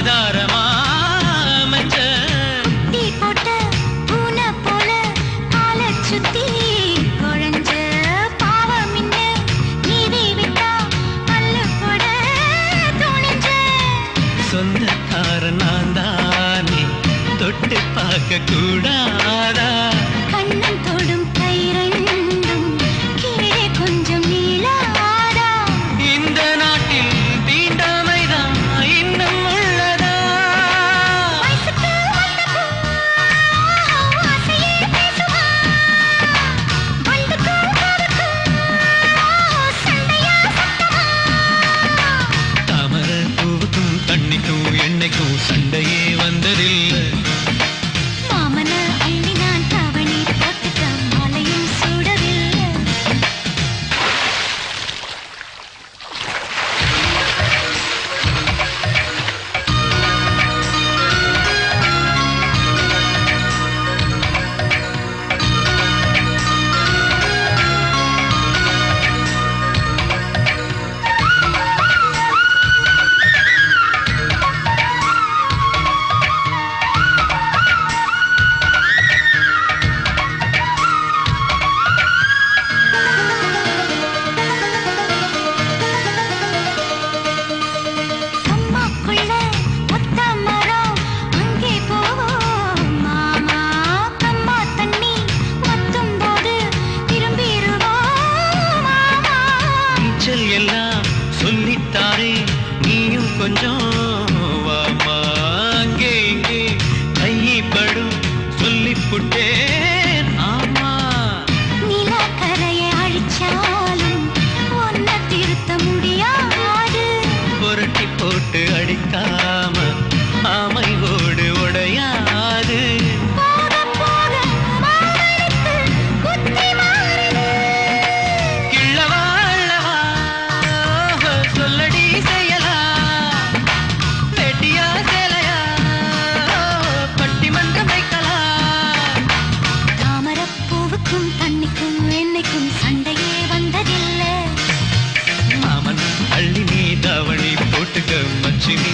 ஆதாரமா அமைச்ச குட்டி போட்ட பூனை போல காலை சுத்தி குழஞ்ச பாவம் இன்ன நீதி விட்டா பல்லு போட துணிஞ்ச சொந்தக்காரன் நான் தானே தொட்டு பார்க்க கூடாதா கண்ணன் தொடும் கை ரெண்டும் கீழே கொஞ்சம் நீளாதா இந்த நாட்டில் தீண்டாமைதான் இன்னும் உள்ளதா வயசுக்கு வந்த பூ ஆசையே பேசுவா வண்டுக்கும் பூவுக்கும் சண்டையா சத்தமா தாமர பூவுக்கும் தண்ணிக்கும் எண்ணெய்க்கும் சண்டையே வந்ததில்லை மாமன அள்ளி நான் தவணி போட்டுக்க மாலையும் சூடவில்லை அம்மாக்குள்ள ஒத்த மரம் அங்கே போவோம் மாமா கம்மா தண்ணி ஒத்தும் போது திரும்பிடுவோம் மாமா நீச்சல் எல்லாம் சொல்லித்தாரே நீயும் கொஞ்சம் வாமா அங்கே இங்கே கைப்படும் சொல்லிப்புட்டேன் ஆமா நிலக்கரையை அழிச்சாலும் ஒன்ன திருத்த முடியாது புரட்டி போட்டு அடிக்காம ஆமை ஓடு உடையாது போக போக மாமனுக்கு புத்தி மாறுது கிள்ளவா அள்ளவா சொல்லடி செய்யலாம் வெட்டியா சேலையா பட்டிமன்றம் வைக்கலாம் தாமரப்பூவுக்கும் தண்ணிக்கும் எண்ணெய்க்கும் சண்டையே வந்ததில்லை மாமன் அள்ளி நீ தாவணி போட்டுக்க மச்சி நீ